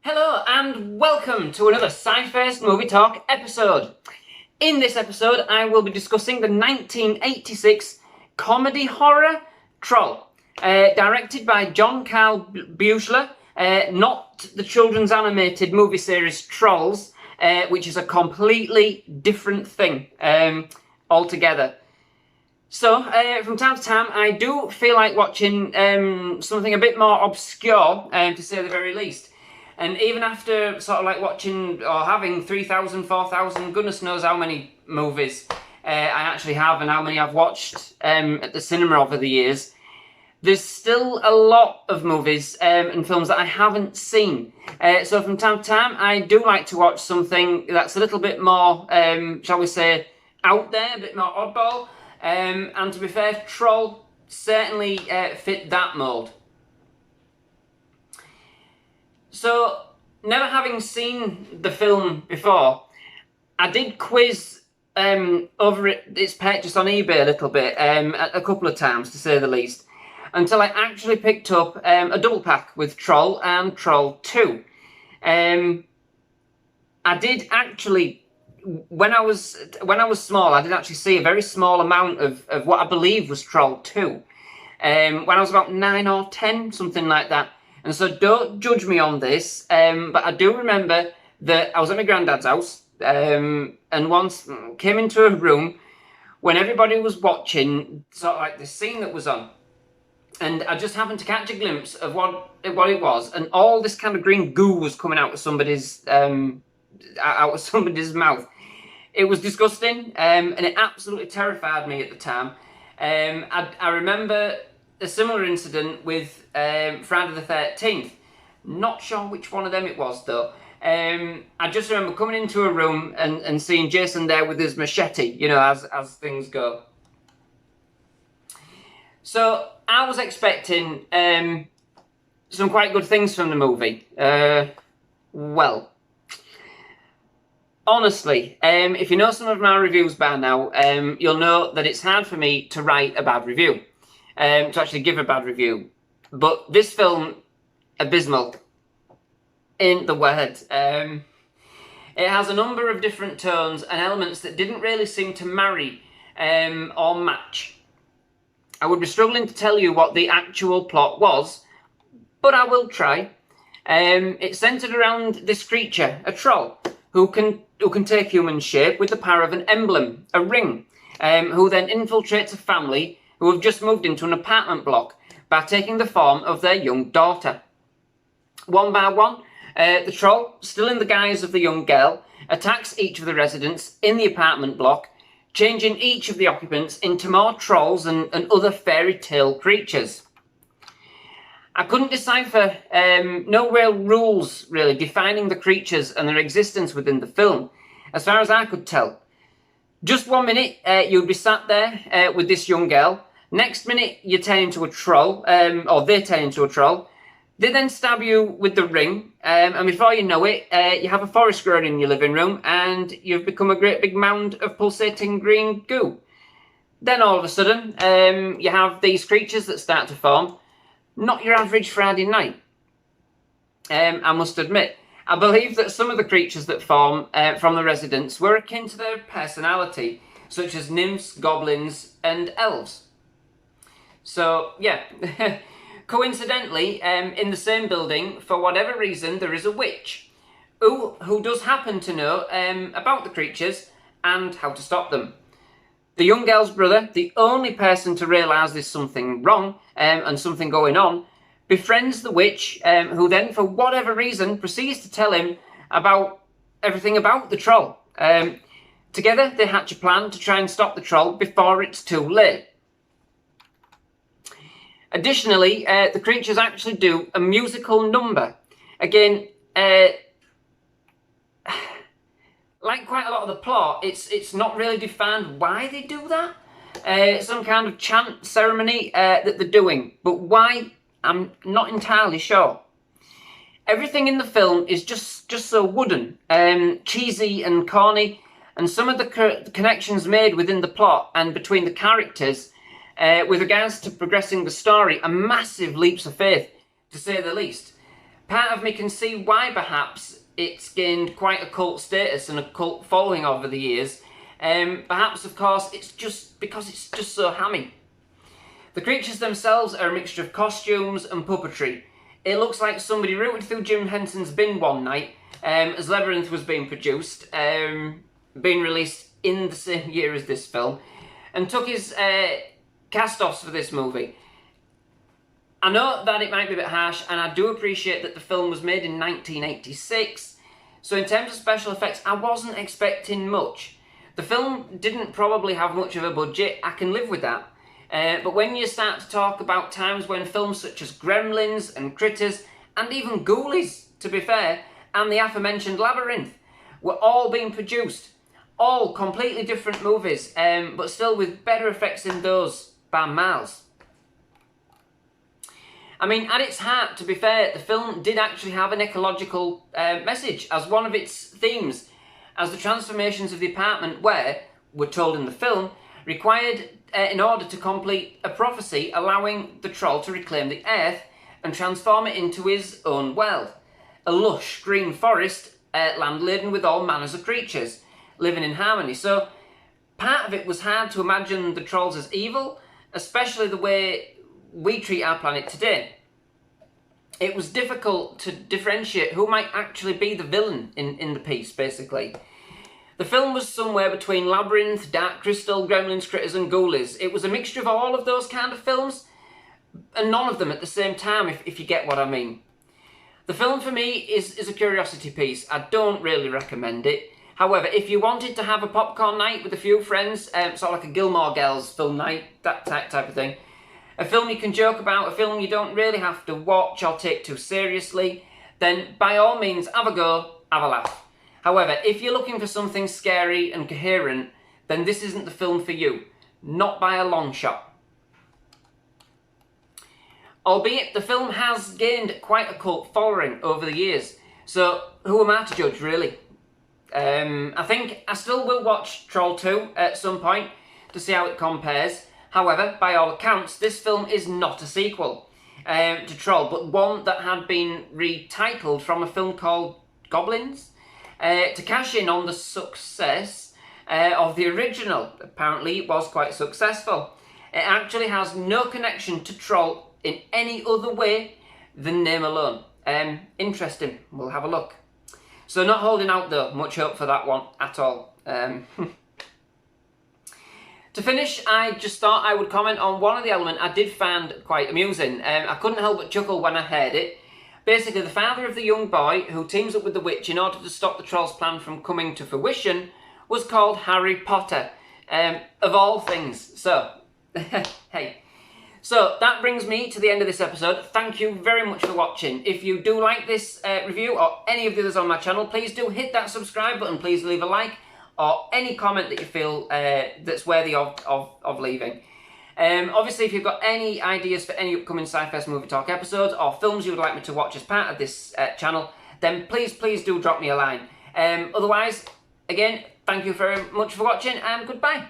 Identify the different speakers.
Speaker 1: Hello and welcome to another SciFirst MovieTalk episode. In this episode I will be discussing the 1986 comedy horror Troll, directed by John Carl Buechler, not the children's animated movie series Trolls, which is a completely different thing altogether. So, from time to time, I do feel like watching something a bit more obscure, to say the very least. And even after sort of like watching or having 3,000, 4,000, goodness knows how many movies I actually have and how many I've watched at the cinema over the years, there's still a lot of movies and films that I haven't seen. So from time to time, I do like to watch something that's a little bit more, shall we say, out there, a bit more oddball. And to be fair, Troll certainly fit that mould. So, never having seen the film before, I did quiz over its purchase on eBay a little bit, a couple of times to say the least, until I actually picked up a double pack with Troll and Troll 2. I did actually, when I was small, I did actually see a very small amount of what I believe was Troll 2. When I was about 9 or 10, something like that. And so don't judge me on this, but I do remember that I was at my granddad's house, and once came into a room when everybody was watching sort of like the scene that was on. And I just happened to catch a glimpse of what it was, and all this kind of green goo was coming out of somebody's mouth. It was disgusting, and it absolutely terrified me at the time. I remember a similar incident with Friday the 13th. Not sure which one of them it was though. I just remember coming into a room and seeing Jason there with his machete, you know, as things go. So I was expecting some quite good things from the movie. Well, honestly, if you know some of my reviews by now, you'll know that it's hard for me to write a bad review. To actually give a bad review. But this film, abysmal, ain't the word. It has a number of different tones and elements that didn't really seem to marry or match. I would be struggling to tell you what the actual plot was, but I will try. It's centred around this creature, a troll, who can take human shape with the power of an emblem, a ring, who then infiltrates a family who have just moved into an apartment block by taking the form of their young daughter. One by one, the troll, still in the guise of the young girl, attacks each of the residents in the apartment block, changing each of the occupants into more trolls and other fairy tale creatures. I couldn't decipher no real rules, really, defining the creatures and their existence within the film, as far as I could tell. Just 1 minute, you'd be sat there with this young girl. Next minute, you turn into a troll, or they turn into a troll. They then stab you with the ring, and before you know it, you have a forest growing in your living room, and you've become a great big mound of pulsating green goo. Then all of a sudden, you have these creatures that start to form. Not your average Friday night, I must admit. I believe that some of the creatures that form from the residents were akin to their personality, such as nymphs, goblins, and elves. So, yeah. Coincidentally, in the same building, for whatever reason, there is a witch who does happen to know about the creatures and how to stop them. The young girl's brother, the only person to realise there's something wrong and something going on, befriends the witch, who then, for whatever reason, proceeds to tell him about everything about the troll. Together, they hatch a plan to try and stop the troll before it's too late. Additionally, the creatures actually do a musical number. Again, like quite a lot of the plot, it's not really defined why they do that. Some kind of chant ceremony that they're doing, but why? I'm not entirely sure. Everything in the film is just so wooden, cheesy and corny, and some of the connections made within the plot and between the characters with regards to progressing the story are massive leaps of faith, to say the least. Part of me can see why perhaps it's gained quite a cult status and a cult following over the years. Perhaps, of course, it's just because it's just so hammy. The creatures themselves are a mixture of costumes and puppetry. It looks like somebody rooted through Jim Henson's bin one night as Labyrinth was being produced, being released in the same year as this film, and took his cast-offs for this movie. I know that it might be a bit harsh, and I do appreciate that the film was made in 1986, so in terms of special effects, I wasn't expecting much. The film didn't probably have much of a budget, I can live with that. But when you start to talk about times when films such as Gremlins and Critters, and even Ghoulies, to be fair, and the aforementioned Labyrinth, were all being produced, all completely different movies, but still with better effects than those by miles. I mean, at its heart, to be fair, the film did actually have an ecological message as one of its themes, as the transformations of the apartment were, we're told in the film, required in order to complete a prophecy allowing the troll to reclaim the earth and transform it into his own world. A lush green forest, land laden with all manners of creatures, living in harmony. So part of it was hard to imagine the trolls as evil, especially the way we treat our planet today. It was difficult to differentiate who might actually be the villain in the piece, basically. The film was somewhere between Labyrinth, Dark Crystal, Gremlins, Critters and Ghoulies. It was a mixture of all of those kind of films, and none of them at the same time, if you get what I mean. The film for me is a curiosity piece. I don't really recommend it. However, if you wanted to have a popcorn night with a few friends, sort of like a Gilmore Girls film night, that type of thing, a film you can joke about, a film you don't really have to watch or take too seriously, then by all means have a go, have a laugh. However, if you're looking for something scary and coherent, then this isn't the film for you. Not by a long shot. Albeit, the film has gained quite a cult following over the years, so who am I to judge, really? I think I still will watch Troll 2 at some point to see how it compares. However, by all accounts, this film is not a sequel to Troll, but one that had been retitled from a film called Goblins, to cash in on the success of the original. Apparently it was quite successful. It actually has no connection to Troll in any other way than name alone. Interesting, we'll have a look. So not holding out though, much hope for that one at all. To finish, I just thought I would comment on one of the elements I did find quite amusing. I couldn't help but chuckle when I heard it. Basically, the father of the young boy, who teams up with the witch in order to stop the troll's plan from coming to fruition, was called Harry Potter, of all things. So, hey. So, that brings me to the end of this episode. Thank you very much for watching. If you do like this review, or any of the others on my channel, please do hit that subscribe button, please leave a like, or any comment that you feel that's worthy of leaving. Obviously, if you've got any ideas for any upcoming SciFirst MovieTalk episodes or films you would like me to watch as part of this channel, then please do drop me a line. Otherwise, again, thank you very much for watching and goodbye.